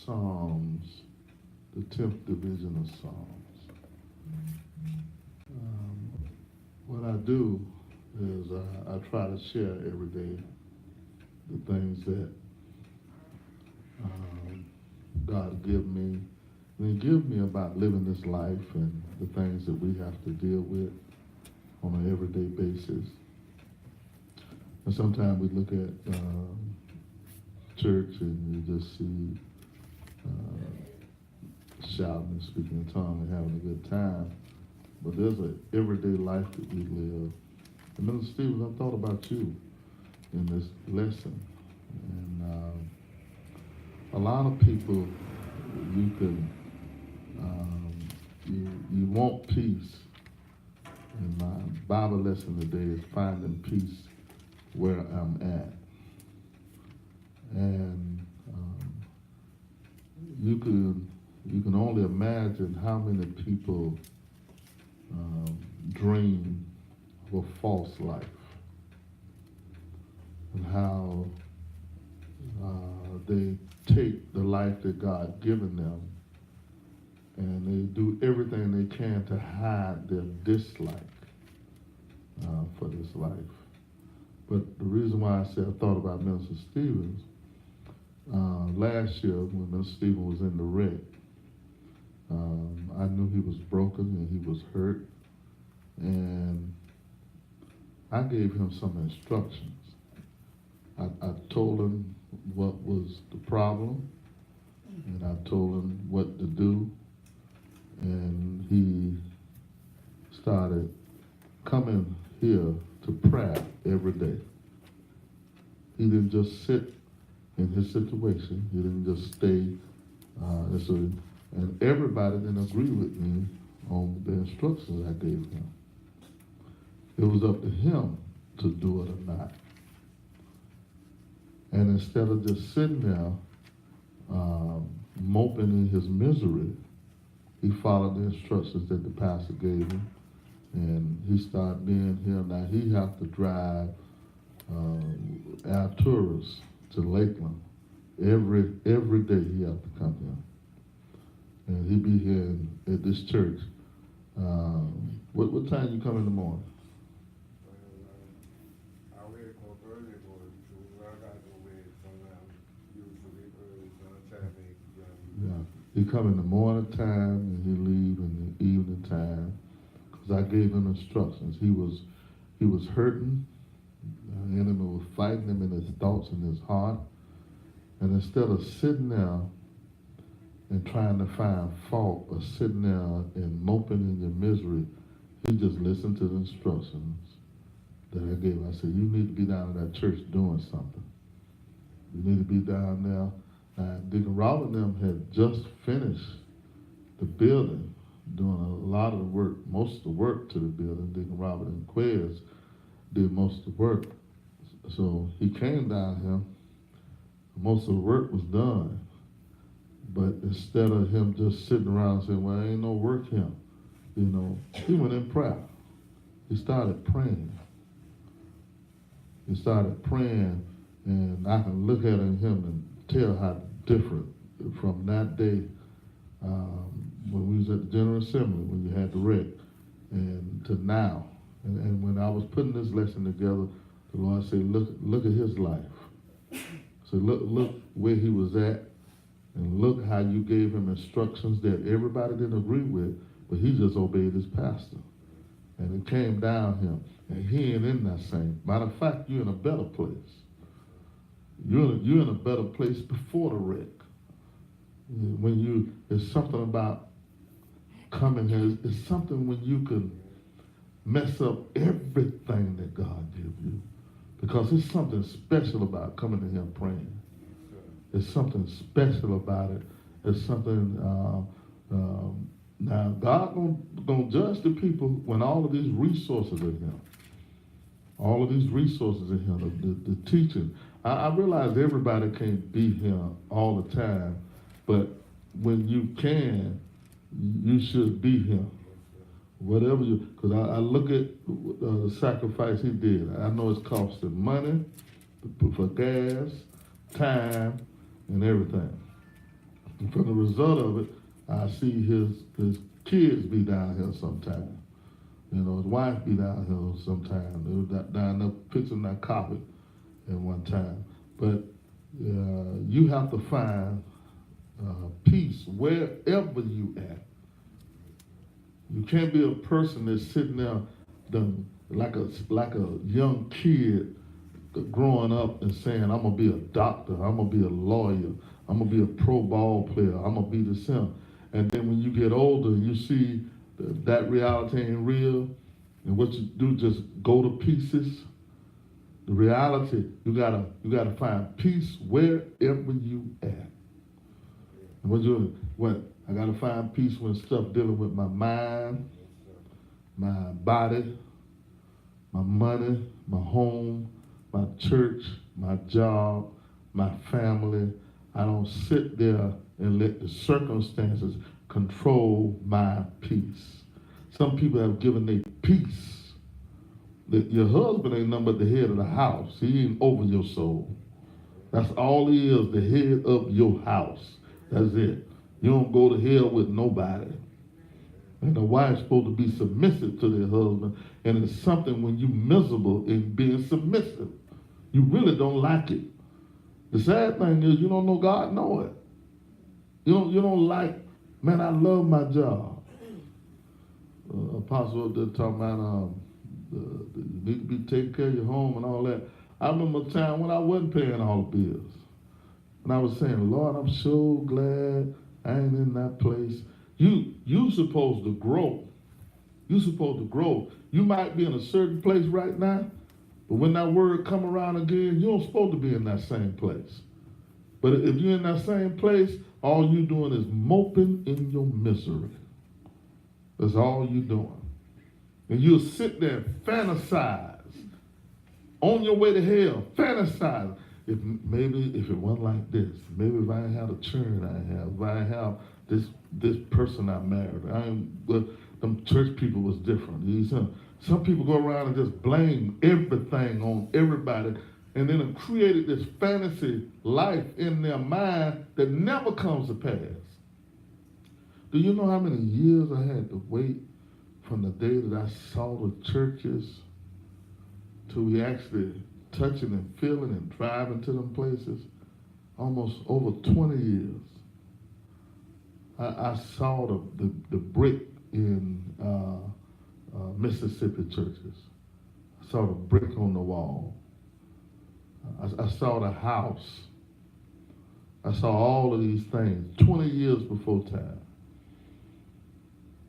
Psalms, the 10th division of Psalms. What I do is I try to share every day the things that God give me. And He give me about living this life and the things that we have to deal with on an everyday basis. And sometimes we look at church and you just see shouting and speaking in tongues and having a good time. But there's an everyday life that we live. And Mr. Stevens, I thought about you in this lesson. And a lot of people, you can, you want peace. And my Bible lesson today is finding peace where I'm at. And you can only imagine how many people dream of a false life and how they take the life that God given them and they do everything they can to hide their dislike for this life. But the reason why I said I thought about Minister Stevens, last year when Minister Stevens was in the wreck, I knew he was broken and he was hurt, and I gave him some instructions. I told him what was the problem, and I told him what to do, and he started coming here to prayer every day. He didn't just sit in his situation. He didn't just stay. And everybody didn't agree with me on the instructions I gave him. It was up to him to do it or not. And instead of just sitting there moping in his misery, he followed the instructions that the pastor gave him. And he started being here. Now he have to drive our tourists to Lakeland. Every day he have to come here. And he be here at this church. What time you come in the morning? I wake up early, but I got to wait sometimes, usually early, sometimes. Yeah, he come in the morning time and he leave in the evening time. Because I gave him instructions. He was hurting. The enemy was fighting him in his thoughts and his heart. And instead of sitting there and trying to find fault or sitting there and moping in your misery, he just listened to the instructions that I gave him. I said, you need to be down in that church doing something. You need to be down there. Deacon Robert and them had just finished the building, doing a lot of the work, most of the work to the building. Deacon Robert and Quez did most of the work. So he came down here, most of the work was done. But instead of him just sitting around saying, well, ain't no work here, he went in prayer. He started praying. He started praying, and I can look at him and tell how different from that day when we was at the General Assembly, when you had the wreck, and to now. And when I was putting this lesson together, the Lord said, look at his life. So look where he was at, and look how you gave him instructions that everybody didn't agree with, but he just obeyed his pastor. And it came down him, and he ain't in that same. Matter of fact, you're in a better place. You're in a better place before the wreck. It's something about coming here. It's something when you can mess up everything that God gives you. Because it's something special about coming to him praying. There's something special about it. It's something, now God gonna judge the people when all of these resources are here. All of these resources are here, the teaching. I realize everybody can't be here all the time, but when you can, you should be here. Whatever because I look at the sacrifice he did. I know it's costing money for gas, time, and everything. from the result of it, I see his kids be down here sometime. You know, his wife be down here sometime. They was down there fixing that carpet at one time. But you have to find peace wherever you at. You can't be a person that's sitting there like a young kid growing up and saying, I'm gonna be a doctor, I'm gonna be a lawyer, I'm gonna be a pro ball player, I'm gonna be the sim. And then when you get older, you see that reality ain't real, and what you do just go to pieces. The reality, you gotta find peace wherever you at. And what I gotta find peace when stuff dealing with my mind, my body, my money, my home, my church, my job, my family. I don't sit there and let the circumstances control my peace. Some people have given their peace. That your husband ain't nothing but the head of the house. He ain't over your soul. That's all he is, the head of your house. That's it. You don't go to hell with nobody. And the wife's supposed to be submissive to their husband. And it's something when you're miserable in being submissive. You really don't like it. The sad thing is you don't know God know it. You don't like, man, I love my job. Apostle up there talking about you need to be taking care of your home and all that. I remember a time when I wasn't paying all the bills. And I was saying, Lord, I'm so glad I ain't in that place. You supposed to grow. You supposed to grow. You might be in a certain place right now, but when that word come around again, you don't supposed to be in that same place. But if you're in that same place, all you doing is moping in your misery. That's all you doing. And you'll sit there and fantasize. On your way to hell, fantasize. If it wasn't like this, maybe if I ain't had a churn I have, if I ain't have this person I married, them church people was different. Some people go around and just blame everything on everybody, and then have created this fantasy life in their mind that never comes to pass. Do you know how many years I had to wait from the day that I saw the churches till we actually touching and feeling and driving to them places? Almost over 20 years. I saw the brick in Mississippi churches. I saw the brick on the wall. I saw the house. I saw all of these things 20 years before time.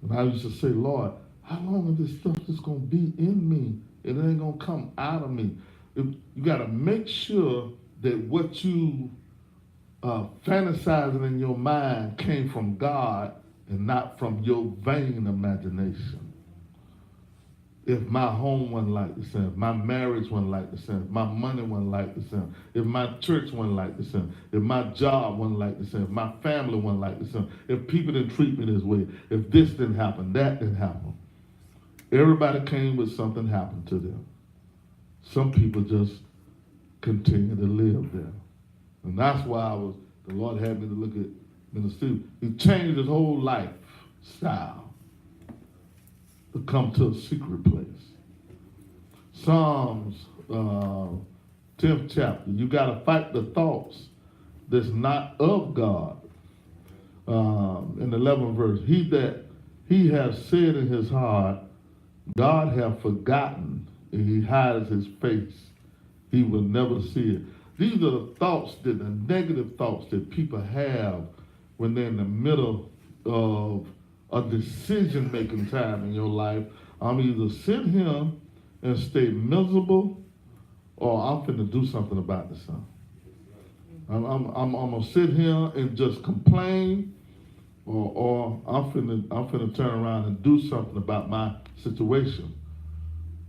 And I used to say, Lord, how long is this stuff just going to be in me? It ain't going to come out of me. You got to make sure that what you fantasizing in your mind came from God and not from your vain imagination. If my home wasn't like the same, if my marriage wasn't like the same, if my money wasn't like the same, if my church wasn't like the same, if my job wasn't like the same, if my family wasn't like the same, if people didn't treat me this way, if this didn't happen, that didn't happen. Everybody came with something happened to them. Some people just continue to live there. And that's why the Lord had me to look at Minister Steve. He changed his whole lifestyle to come to a secret place. Psalms 10th chapter. You got to fight the thoughts that's not of God. In the 11th verse, he has said in his heart, God hath forgotten, and he hides his face. He will never see it. These are the thoughts, the negative thoughts that people have when they're in the middle of a decision-making time in your life. I'm either sit here and stay miserable, or I'm finna do something about this. I'm gonna sit here and just complain, or I'm finna turn around and do something about my situation.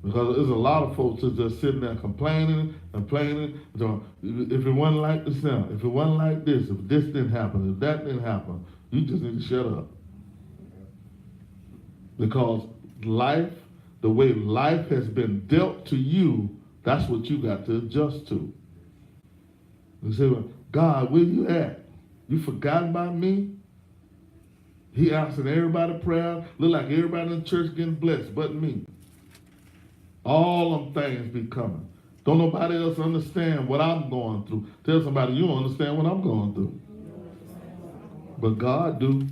Because there's a lot of folks that just sitting there complaining. If it wasn't like this now, if it wasn't like this, if this didn't happen, if that didn't happen, you just need to shut up. Because life, the way life has been dealt to you, that's what you got to adjust to. You say, well, God, where you at? You forgotten about me? He answered everybody's prayer. Look like everybody in the church getting blessed, but me. All them things be coming. Don't nobody else understand what I'm going through. Tell somebody you don't understand what I'm going through. But God do.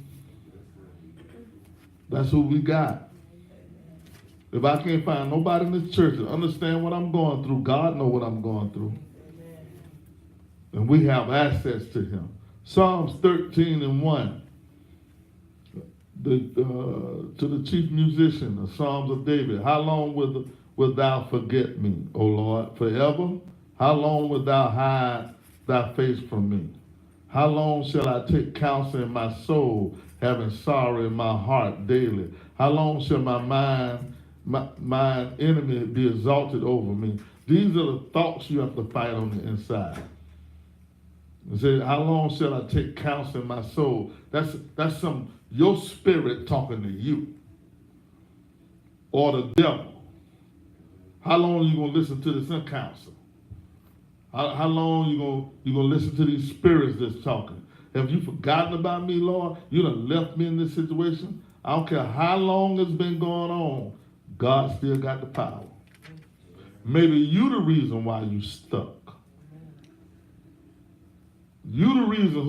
That's who we got. If I can't find nobody in this church to understand what I'm going through, God know what I'm going through. And we have access to him. Psalms 13:1. To the chief musician, the Psalms of David. How long will thou forget me, O Lord? Forever? How long will thou hide thy face from me? How long shall I take counsel in my soul, having sorrow in my heart daily? How long shall my enemy be exalted over me? These are the thoughts you have to fight on the inside. It says, how long shall I take counsel in my soul? That's your spirit talking to you. Or the devil. How long are you going to listen to this counsel? How long you gonna listen to these spirits that's talking? Have you forgotten about me, Lord? You done left me in this situation? I don't care how long it's been going on. God still got the power. Maybe you the reason why you stuck. You the reason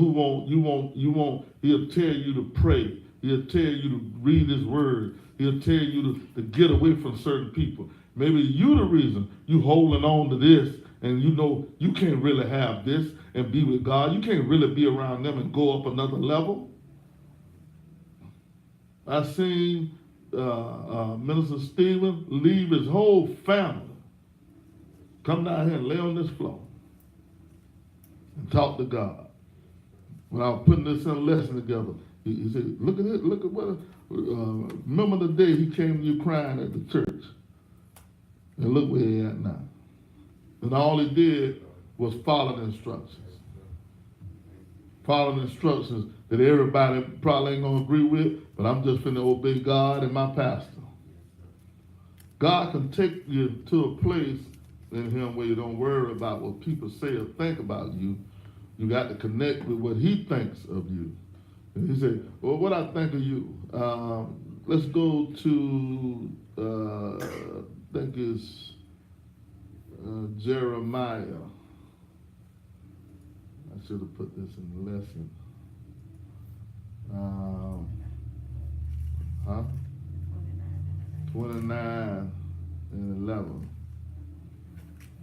he'll tell you to pray. He'll tell you to read his word. He'll tell you to get away from certain people. Maybe you the reason you holding on to this and you know you can't really have this and be with God. You can't really be around them and go up another level. I seen Minister Stephen leave his whole family, come down here and lay on this floor and talk to God. When I was putting this lesson together, he said, look at it, look at what, remember the day he came to you crying at the church. And look where he at now. And all he did was follow the instructions. Follow the instructions that everybody probably ain't going to agree with, but I'm just finna obey God and my pastor. God can take you to a place in him where you don't worry about what people say or think about you. You got to connect with what he thinks of you. And he said, well, what I think of you, let's go to, I think it's Jeremiah. I should have put this in the lesson. 29 and 11.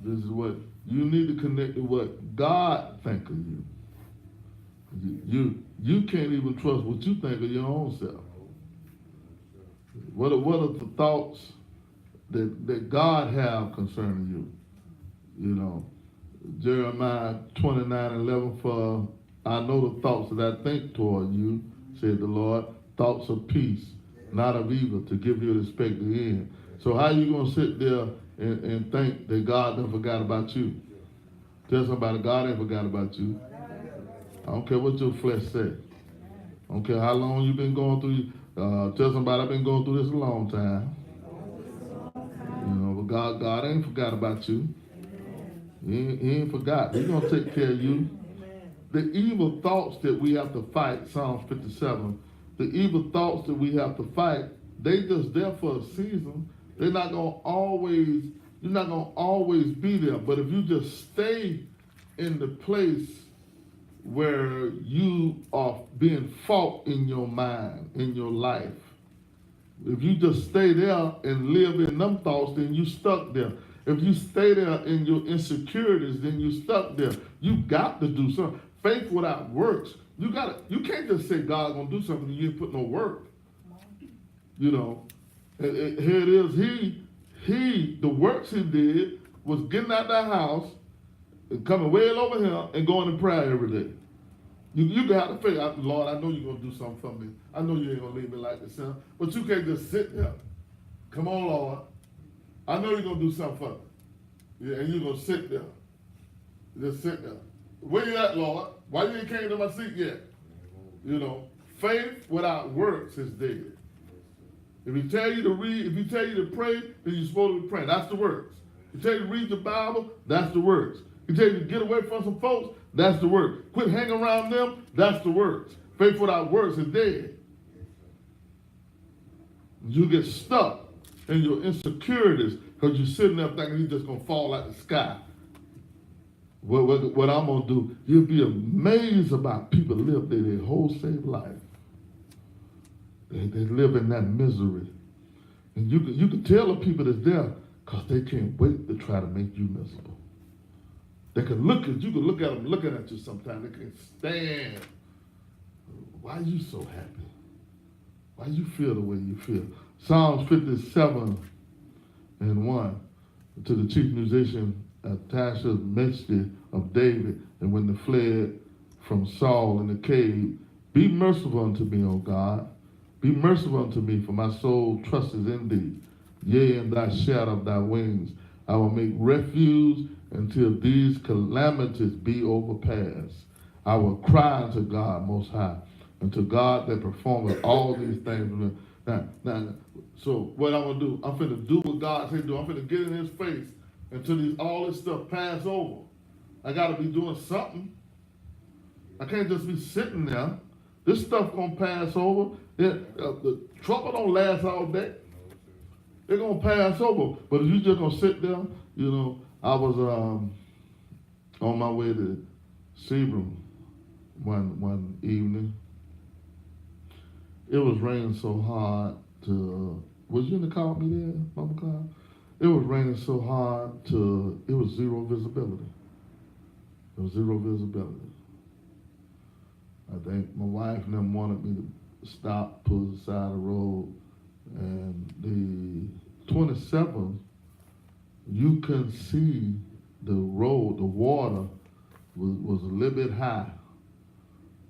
This is what you need to connect to what God think of you. You can't even trust what you think of your own self. What are the thoughts that God have concerning you? You know, Jeremiah 29:11, for I know the thoughts that I think toward you, said the Lord, thoughts of peace, not of evil, to give you an expected end. So how you going to sit there and think that God done forgot about you? Tell somebody, God ain't forgot about you. I don't care what your flesh said. I don't care how long you've been going through. Tell somebody, I've been going through this a long time. You know, but God ain't forgot about you. He ain't forgot. He's going to take care of you. The evil thoughts that we have to fight, Psalm 57, the evil thoughts that we have to fight, they just there for a season. They're not going to always, you're not going to always be there. But if you just stay in the place where you are being fought in your mind, in your life, if you just stay there and live in them thoughts, then you stuck there. If you stay there in your insecurities, then you stuck there. You got to do something. Faith without works. You can't just say God's gonna do something and you ain't put no work. You know, here it is. The works he did was getting out that house and coming way over here and going to prayer every day. You got to figure out, Lord, I know you're gonna do something for me. I know you ain't gonna leave me like this, son. But you can't just sit there. Come on, Lord. I know you're gonna do something for me. Yeah, and you're gonna sit there. Just sit there. Where you at, Lord? Why you ain't came to my seat yet? You know, faith without works is dead. If he tell you to read, if he tell you to pray, then you're supposed to be praying. That's the works. If he tell you to read the Bible, that's the works. If he tell you to get away from some folks, That's the word. Quit hanging around them. That's the words. Faith without works is dead. You get stuck in your insecurities because you're sitting there thinking you're just going to fall out the sky. What I'm going to do, you'll be amazed about people live their whole saved life. They live in that misery. And you can tell the people that's there because they can't wait to try to make you miserable. You can look at them looking at you sometimes. They can't stand. Why are you so happy? Why you feel the way you feel? Psalms 57:1 to the chief musician Tasha Meshti of David, and when they fled from Saul in the cave, be merciful unto me, O God. Be merciful unto me, for my soul trusteth in thee. Yea, in thy shadow of thy wings I will make refuge until these calamities be overpassed. I will cry unto God Most High, unto God that performeth all these things. Now, so what I'm going to do, I'm finna do what God said do. I'm finna get in his face until all this stuff pass over. I got to be doing something. I can't just be sitting there. This stuff going to pass over. The trouble don't last all day. They're going to pass over. But if you just going to sit there, I was on my way to Sebring one evening. It was raining so hard was you in the car with me there, Mama Cloud? It was raining so hard it was zero visibility. There was zero visibility. I think my wife and them wanted me to stop, pull the side of the road, and the 27th, you can see the road, the water was a little bit high.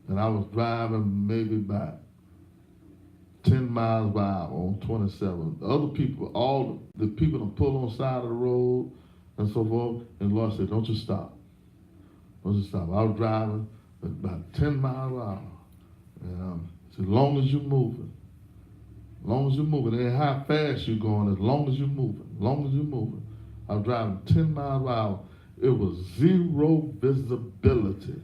And I was driving maybe about 10 miles by hour on 27. The other people, all the people that pull on the side of the road and so forth, and the Lord said, don't you stop. Don't you stop. I was driving about 10 miles an hour. And as long as you're moving, it ain't how fast you're going, as long as you're moving. I was driving 10 miles an hour. It was zero visibility.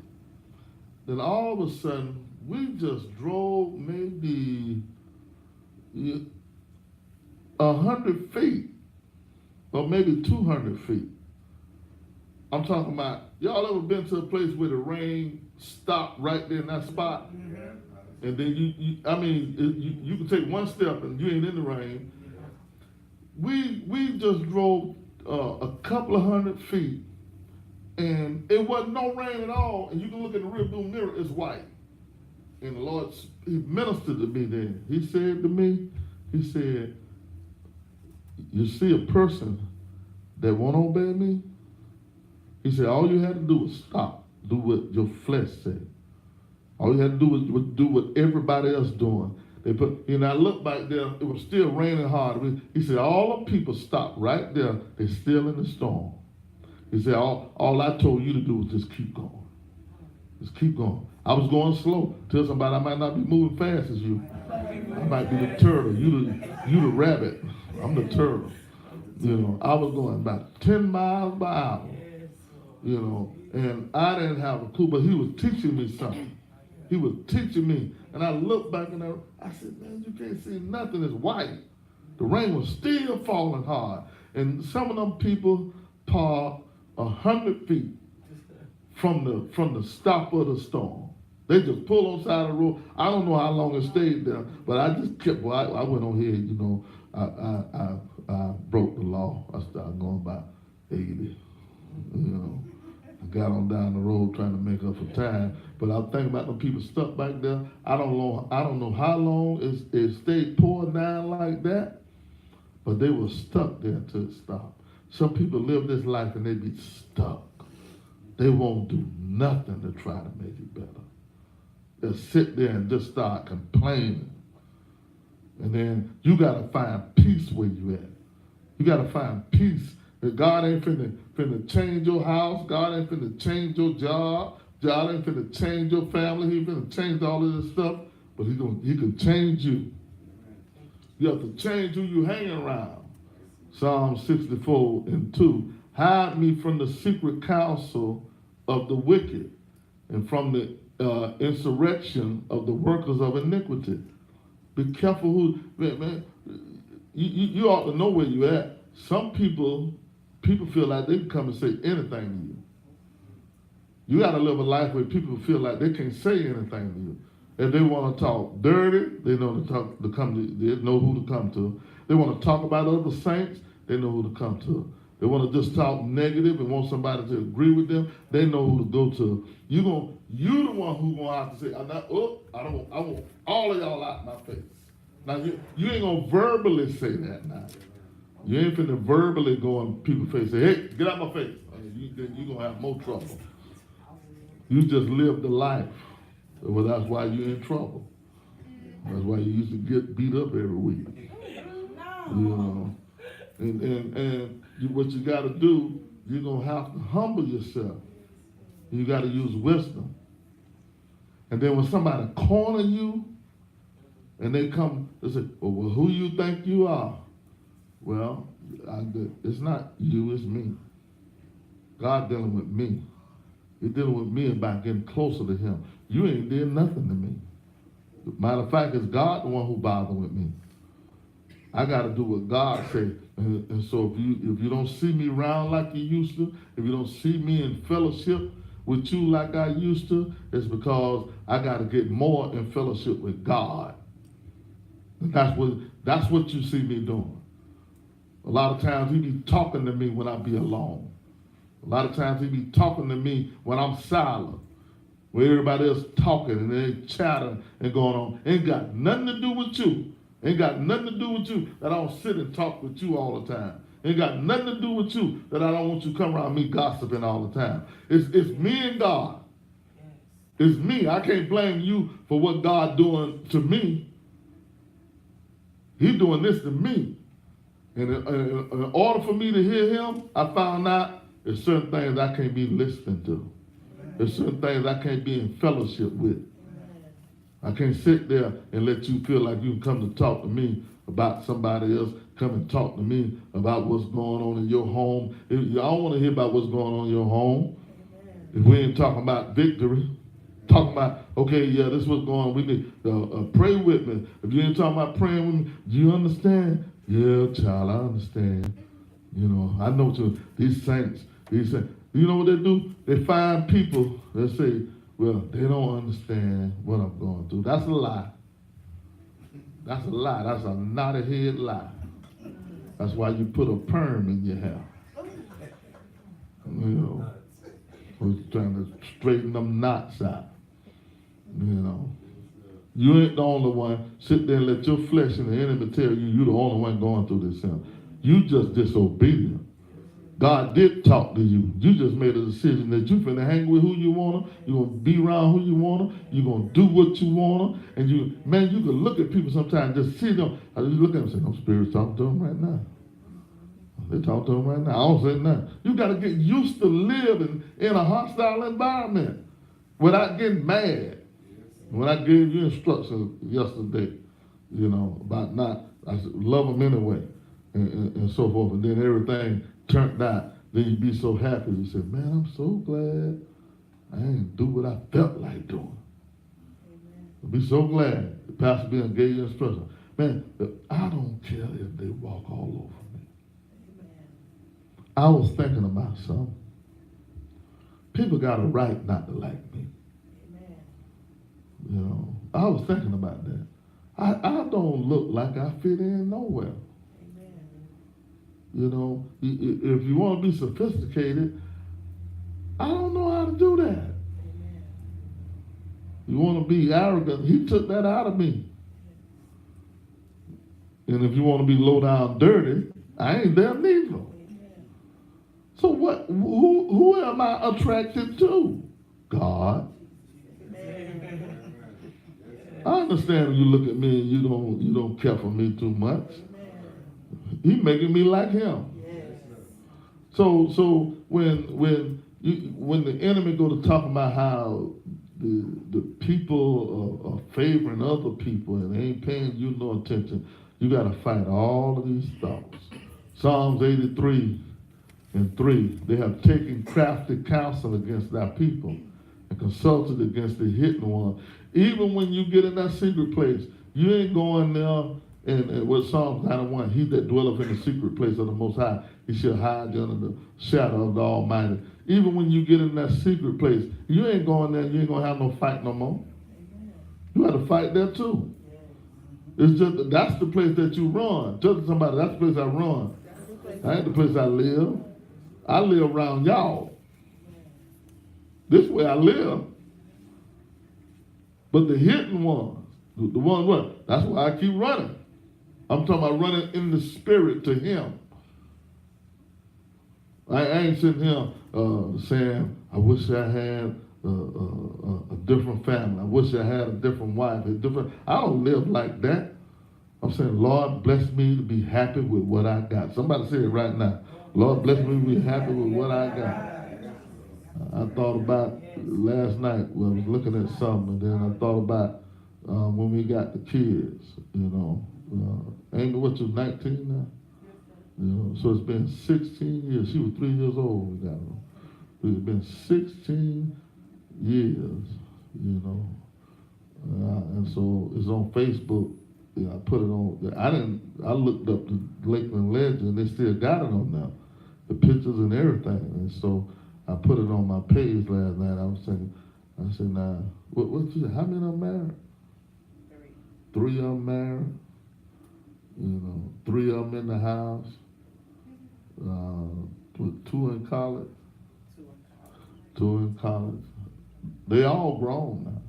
Then all of a sudden, we just drove maybe 100 feet or maybe 200 feet. I'm talking about, y'all ever been to a place where the rain stopped right there in that spot? And then you can take one step and you ain't in the rain. We just drove a couple of 100 feet and it wasn't no rain at all. And you can look in the rearview mirror, it's white. And the Lord, he ministered to me then. He said to me, he said, you see a person that won't obey me? He said, all you had to do was stop, do what your flesh said. All you had to do was do what everybody else doing. I looked back there, it was still raining hard. He said, all the people stopped right there, they're still in the storm. He said, all I told you to do was just keep going. Just keep going. I was going slow. Tell somebody I might not be moving fast as you. I might be the turtle. You the rabbit. I'm the turtle. I was going about 10 miles per hour. And I didn't have a clue, but he was teaching me something. He was teaching me. And I looked back and I said, man, you can't see nothing. It's white. The rain was still falling hard. And some of them people parked 100 feet from the stop of the storm. They just pulled on the side of the road. I don't know how long it stayed there, but I just kept, I went on here, I broke the law. I started going about 80, I got on down the road trying to make up for time. But I think about the people stuck back there. I don't know how long it stayed pouring down like that, but they were stuck there until it stopped. Some people live this life and they be stuck. They won't do nothing to try to make it better. They'll sit there and just start complaining. And then you got to find peace where you at. You got to find peace. That God ain't finna change your house. God ain't finna change your job. God ain't finna change your family. He finna change all of this stuff. But he can change you. You have to change who you hang around. Psalm 64:2. Hide me from the secret counsel of the wicked and from the insurrection of the workers of iniquity. Be careful who, man, you ought to know where you're at. Some people feel like they can come and say anything to you. You got to live a life where people feel like they can't say anything to you. If they want to talk dirty, they know they know who to come to. They want to talk about other saints, they know who to come to. They want to just talk negative and want somebody to agree with them, they know who to go to. You the one who's going to have to say, I want all of y'all out my face. Now, you ain't going to verbally say that now. You ain't finna verbally go in people's face and say, hey, get out my face. Then you're going to have more trouble. You just lived the life. Well, that's why you're in trouble. That's why you used to get beat up every week. You know. And what you got to do, you're going to have to humble yourself. You got to use wisdom. And then when somebody corner you, and they come, they say, well, who you think you are? Well, it's not you, it's me. God dealing with me. He's dealing with me about getting closer to him. You ain't did nothing to me. Matter of fact, it's God the one who bothers with me. I got to do what God says. And so if you don't see me around like you used to, if you don't see me in fellowship with you like I used to, it's because I got to get more in fellowship with God. And that's what you see me doing. A lot of times he be talking to me when I be alone. A lot of times he be talking to me when I'm silent, where everybody else talking and they chattering and going on. Ain't got nothing to do with you. Ain't got nothing to do with you that I don't sit and talk with you all the time. Ain't got nothing to do with you that I don't want you to come around me gossiping all the time. It's me and God. It's me. I can't blame you for what God doing to me. He's doing this to me. And in order for me to hear him, I found out there's certain things I can't be listening to. There's certain things I can't be in fellowship with. I can't sit there and let you feel like you can come to talk to me about somebody else. Come and talk to me about what's going on in your home. I don't want to hear about what's going on in your home. If we ain't talking about victory, talking about, okay, yeah, this is what's going on. We need pray with me. If you ain't talking about praying with me, do you understand? Yeah, child, I understand. You know, I know these saints. You know what they do? They find people that say, well, they don't understand what I'm going through. That's a lie. That's a lie. That's a knotted head lie. That's why you put a perm in your hair. You know, we're trying to straighten them knots out. You know, you ain't the only one. Sit there and let your flesh and the enemy tell you you're the only one going through this sin. You just disobedient. God did talk to you. You just made a decision that you're finna hang with who you wanna. You're gonna be around who you wanna. You're gonna do what you wanna. And you can look at people sometimes, just see them. I just look at them and say, no, Spirit's talking to them right now. They talk to them right now. I don't say nothing. You gotta get used to living in a hostile environment without getting mad. When I gave you instructions yesterday, you know, about I said, love them anyway, and so forth, and then everything turned out, then you'd be so happy. You said, man, I'm so glad I didn't do what I felt like doing. I'd be so glad the pastor being gave you instructions. Man, I don't care if they walk all over me. I was thinking about something. People got a right not to like me. You know, I was thinking about that. I don't look like I fit in nowhere. You know, if you want to be sophisticated, I don't know how to do that. Amen. You want to be arrogant, he took that out of me. And if you want to be low down dirty, I ain't there neither. Amen. So who am I attracted to? God. Amen. I understand when you look at me and you don't care for me too much. He's making me like him. Yes. So when the enemy go to talk about how the people are favoring other people and they ain't paying you no attention, you got to fight all of these thoughts. Psalms 83:3, they have taken crafty counsel against thy people and consulted against the hidden one. Even when you get in that secret place, you ain't going there. And what Psalm 91, he that dwelleth in the secret place of the Most High, he shall hide you under the shadow of the Almighty. Even when you get in that secret place, you ain't going there, you ain't going to have no fight no more. You got to fight there too. It's just, that's the place that you run. Tell somebody, that's the place I run. That ain't the place I live. I live around y'all. This is where I live. But the hidden ones, the ones what? That's why I keep running. I'm talking about running in the spirit to him. I ain't sitting here saying, I wish I had a different family. I wish I had a different wife. I don't live like that. I'm saying, Lord, bless me to be happy with what I got. Somebody say it right now. Lord, bless me to be happy with what I got. I thought about last night when I was looking at something, and then I thought about when we got the kids, you know. Amy, what, you 19 now? You know, so it's been 16 years. She was 3 years old when we got her. It's been 16 years, you know. And so it's on Facebook. I put it on. I looked up the Lakeland Legend. They still got it on now, the pictures and everything. And so I put it on my page last night. I said, now, what you say? How many are married? 3 are married. You know, 3 of them in the house. 2 in college. 2 in college. They all grown now.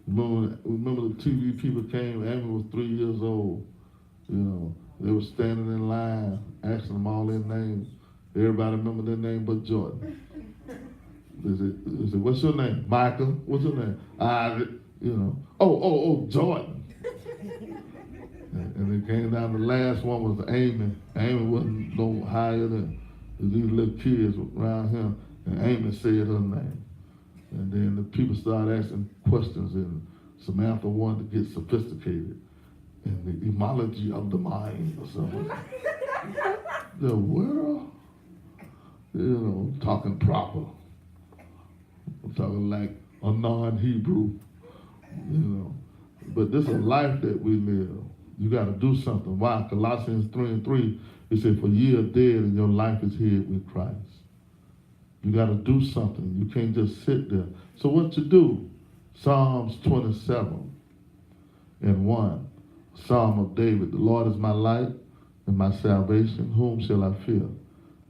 Remember the TV people came, Amy was 3 years old. You know, they were standing in line, asking them all their names. Everybody remember their name but Jordan. They said, what's your name? Michael. What's your name? Isaac. You know. Oh, Jordan. And it came down, the last one was Amy. Amy wasn't no higher than these little kids around him. And Amy said her name. And then the people started asking questions, and Samantha wanted to get sophisticated in the etymology of the mind or something. The world, you know, talking proper. I'm talking like a non-Hebrew, you know. But this is a life that we live. You got to do something. Why? Colossians 3:3, it said, for ye are dead and your life is hid with Christ. You got to do something. You can't just sit there. So what you do? Psalms 27:1, Psalm of David. The Lord is my light and my salvation. Whom shall I fear?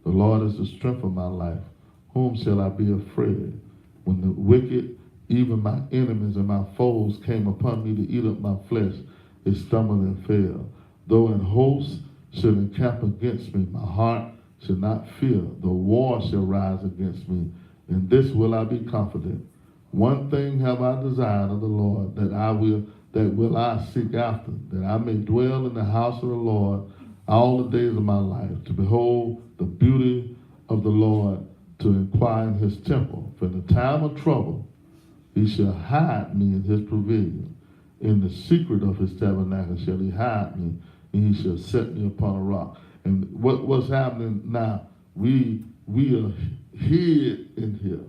The Lord is the strength of my life. Whom shall I be afraid? When the wicked, even my enemies and my foes, came upon me to eat up my flesh, they stumbled and fell. Though an host should encamp against me, my heart should not fear. The war shall rise against me. In this will I be confident. One thing have I desired of the Lord, that will I seek after, that I may dwell in the house of the Lord all the days of my life, to behold the beauty of the Lord, to inquire in his temple. For in the time of trouble he shall hide me in his pavilion. In the secret of his tabernacle shall he hide me, and he shall set me upon a rock. And what's happening now, we are hid in here.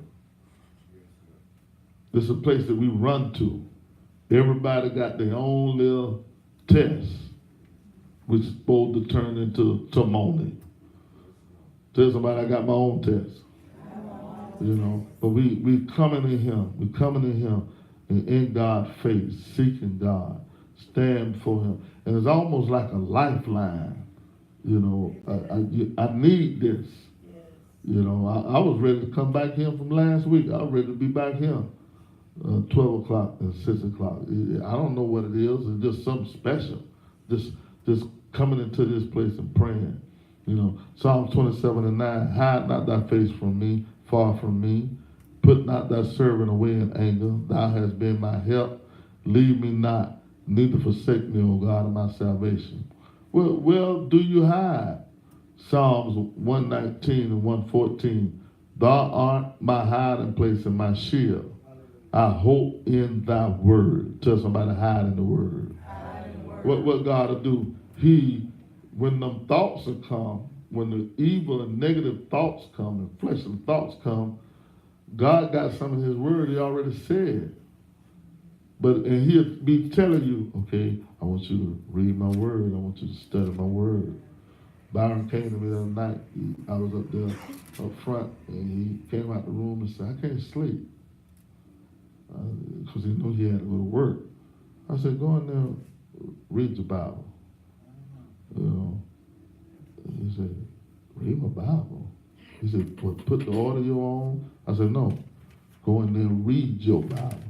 This is a place that we run to. Everybody got their own little test, which is supposed to turn into testimony. Tell somebody, I got my own test. You know, but we coming in him. We coming in him and in God's face, seeking God, stand for him. And it's almost like a lifeline. You know, I need this. You know, I was ready to come back here from last week. I was ready to be back here 12 o'clock and 6 o'clock. I don't know what it is. It's just something special. Just coming into this place and praying. You know, Psalm 27:9, hide not thy face from me, far from me. Put not thy servant away in anger. Thou hast been my help. Leave me not, neither forsake me, O God of my salvation. Well, do you hide? Psalms 119 and 114. Thou art my hiding place and my shield. I hope in thy word. Tell somebody, hide in the word. What God will do, when them thoughts will come, when the evil and negative thoughts come and fleshly thoughts come, God got some in his word he already said. And he'll be telling you, okay, I want you to read my word. I want you to study my word. Byron came to me the other night. I was up there up front, and he came out the room and said, I can't sleep. Because he knew he had to go to work. I said, go in there, read your Bible. You know, he said, read my Bible. He said, put the audio on. I said, no, go in there and read your Bible.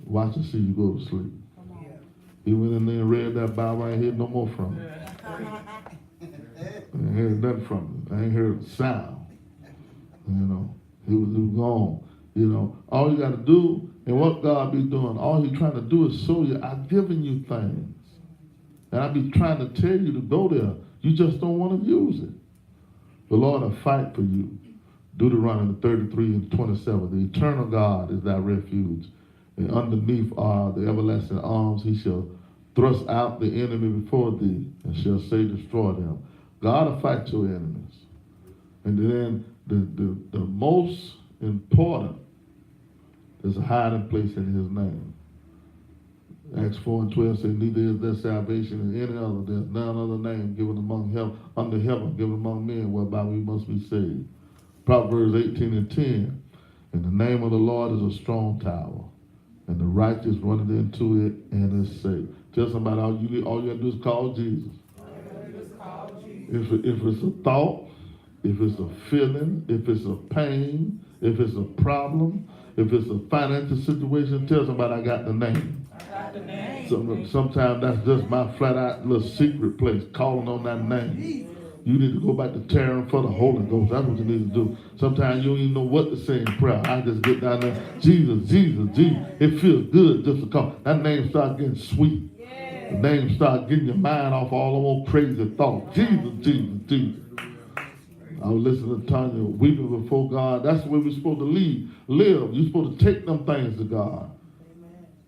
Watch and see you go to sleep. He went in there and read that Bible. I ain't heard no more from him. I ain't heard nothing from him. I ain't heard a sound. You know, he was gone. You know, all you got to do, and what God be doing, all he's trying to do is show you, I've given you things. And I be trying to tell you to go there. You just don't want to use it. The Lord will fight for you. Deuteronomy 33 and 27. The eternal God is thy refuge. And underneath are the everlasting arms. He shall thrust out the enemy before thee and shall say, destroy them. God will fight your enemies. And then the most important is a hiding place in his name. Acts 4 and 12 says, neither is there salvation in any other. There's none other name given under heaven, given among men, whereby we must be saved. Proverbs 18 and 10. And the name of the Lord is a strong tower, and the righteous runneth into it and is safe. Tell somebody, all you got to do is call Jesus. If it's a thought, if it's a feeling, if it's a pain, if it's a problem, if it's a financial situation, tell somebody, I got the name. Sometimes that's just my flat out little secret place, calling on that name. You need to go back to tearing for the Holy Ghost. That's what you need to do. Sometimes you don't even know what to say in prayer. I just get down there, Jesus, Jesus, Jesus. It feels good just to call. That name starts getting sweet. The name starts getting your mind off all the old crazy thoughts. Jesus, Jesus, Jesus. I was listening to Tanya weeping before God. That's the way we're supposed to live. You're supposed to take them things to God.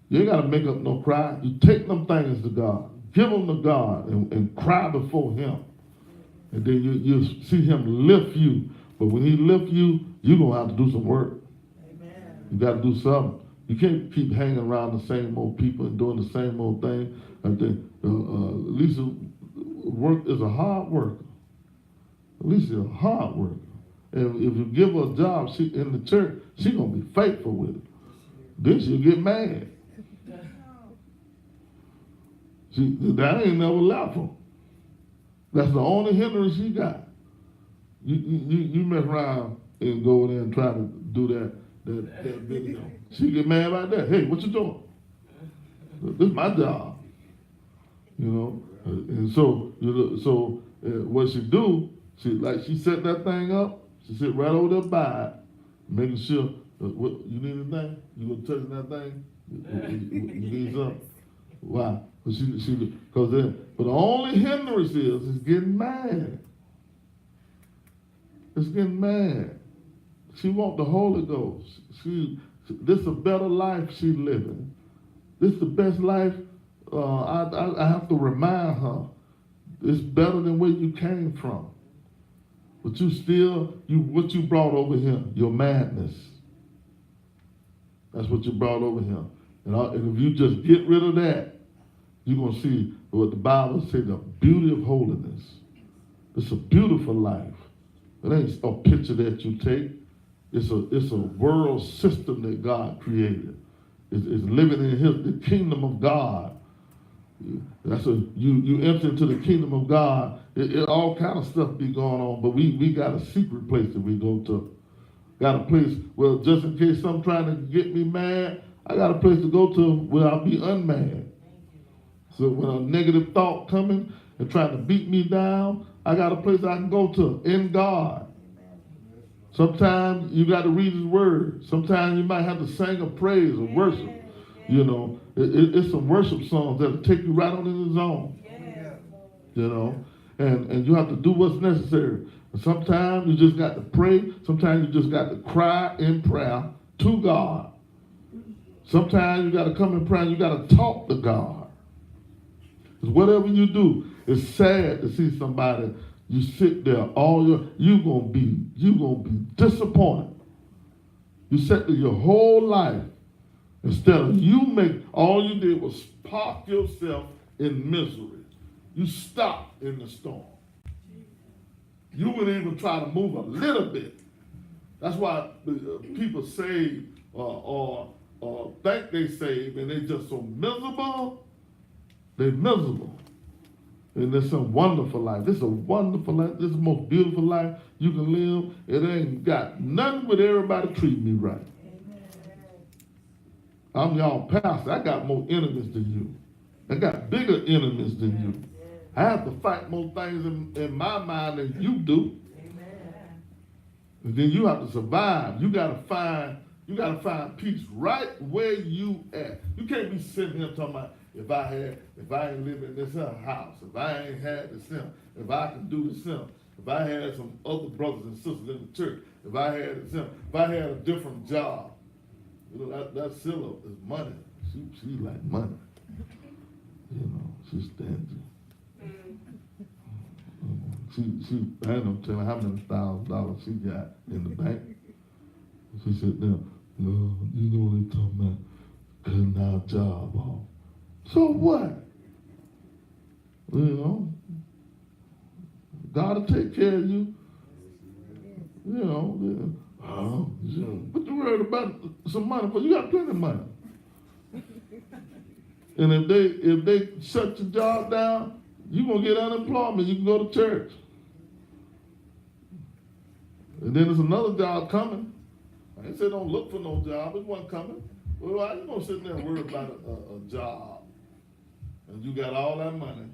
You ain't got to make up no cry. You take them things to God. Give them to God and cry before him. And then you see him lift you. But when he lifts you, you're going to have to do some work. Amen. You got to do something. You can't keep hanging around the same old people and doing the same old thing. Lisa work is a hard worker. Lisa is a hard worker. And if you give her a job in the church, she's going to be faithful with it. Then she'll get mad. That ain't never left her. That's the only hindrance she got. You mess around and go in there and try to do that video. She get mad about that. Hey, what you doing? This is my job. You know. And so what she do? She set that thing up. She sit right over there by it, making sure. What you need anything? You gonna touch that thing? You need something? Why? But the only hindrance is getting mad. It's getting mad. She want the Holy Ghost. This is a better life she living. This is the best life. I have to remind her. It's better than where you came from. But what you brought over here, your madness. That's what you brought over here. And if you just get rid of that, you're going to see what the Bible says, the beauty of holiness. It's a beautiful life. It ain't a picture that you take. It's a world system that God created. It's living in the kingdom of God. You enter into the kingdom of God. All kind of stuff be going on, but we got a secret place that we go to. Got a place, well, just in case some trying to get me mad, I got a place to go to where I'll be unmad. So when a negative thought coming and trying to beat me down, I got a place I can go to in God. Sometimes you got to read his word. Sometimes you might have to sing a praise or worship. You know, it's some worship songs that'll take you right on in the zone. You know, and you have to do what's necessary. Sometimes you just got to pray. Sometimes you just got to cry in prayer to God. Sometimes you got to come in prayer and you got to talk to God. Because whatever you do, it's sad to see somebody, you sit there, you're gonna be disappointed You set your whole life. Instead of you all you did was park yourself in misery. You stopped in the storm. You wouldn't even try to move a little bit. That's why people save or think they save and they just so miserable. They're miserable. And it's a wonderful life. This is a wonderful life. This is the most beautiful life you can live. It ain't got nothing with everybody treating me right. I'm y'all pastor. I got more enemies than you. I got bigger enemies than you. I have to fight more things in my mind than you do. And then you have to survive. You gotta find peace right where you at. You can't be sitting here talking about if I ain't living in this house, if I ain't had this sin, if I can do this sin, if I had some other brothers and sisters in the church, if I had this sin, if I had a different job. You know, that Scylla is money. She like money. You know, she's stingy. I ain't no telling how many $1,000 she got in the bank. She said, no, you know what they talking about, cutting our job off. So what? You know, God will take care of you. You know, but you worried about some money, but you got plenty of money. And if they shut your job down, you're going to get unemployment. You can go to church. And then there's another job coming. I ain't say don't look for no job. There's one coming. Well, why you going to sit there and worry about a job? And you got all that money.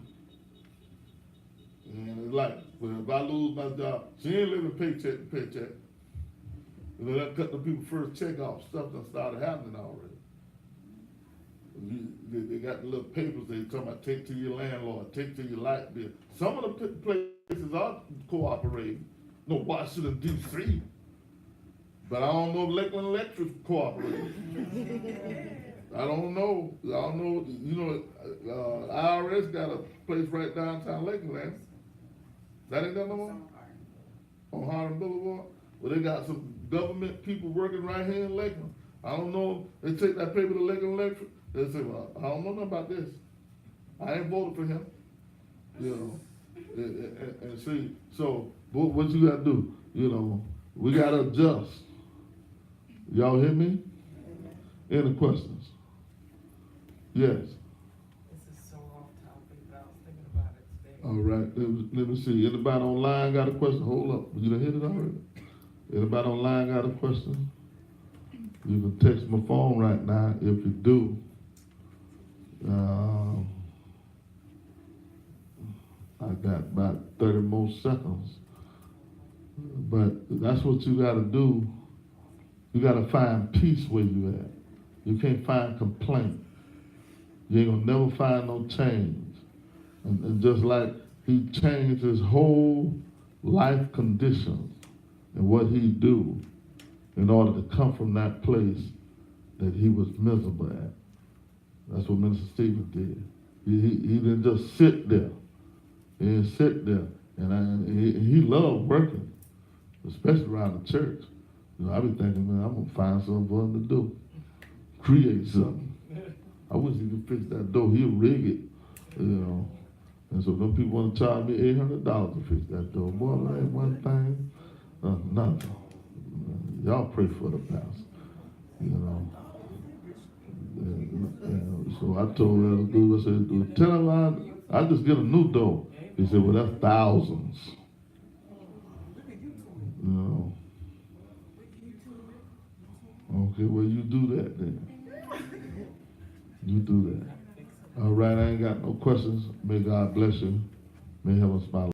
And it's like, well, if I lose my job, she ain't living paycheck to paycheck. You know, that cut the people first check off. Stuff that started happening already. They got the little papers they talking about, take to your landlord, take to your light bill. Some of the places are cooperating. No, Washington, D.C. But I don't know if Lakeland Electric cooperating. I don't know. You know, IRS got a place right downtown Lakeland. That ain't that no more? On Harlem Boulevard? Well, they got some government people working right here in Lakeland. I don't know. They take that paper to Lakeland Electric. They say, well, I don't know nothing about this. I ain't voted for him. You know, and see, so what you got to do? You know, we got to adjust. Y'all hear me? Any questions? Yes. This is so off topic, but I was thinking about it today. All right, let me see. Anybody online got a question? Hold up. You done hit it already? Anybody online got a question? You can text my phone right now if you do. I got about 30 more seconds. But that's what you got to do. You got to find peace where you at. You can't find complaint. You ain't gonna never find no change. And just like he changed his whole life conditions and what he do in order to come from that place that he was miserable at. That's what Minister Stevens did. He didn't just sit there. He didn't sit there. And he loved working, especially around the church. You know, I be thinking, man, I'm gonna find something for him to do. Create something. I wish he could fix that door. He'll rig it, you know. And so them people want to charge me $800 to fix that door. Boy, that ain't one thing, nothing. Y'all pray for the pastor, you know. And so I told Elder Dude, I said, tell him I just get a new door. He said, well, that's thousands. You know. Okay, well, you do that then. You do that. All right, I ain't got no questions. May God bless you. May heaven smile.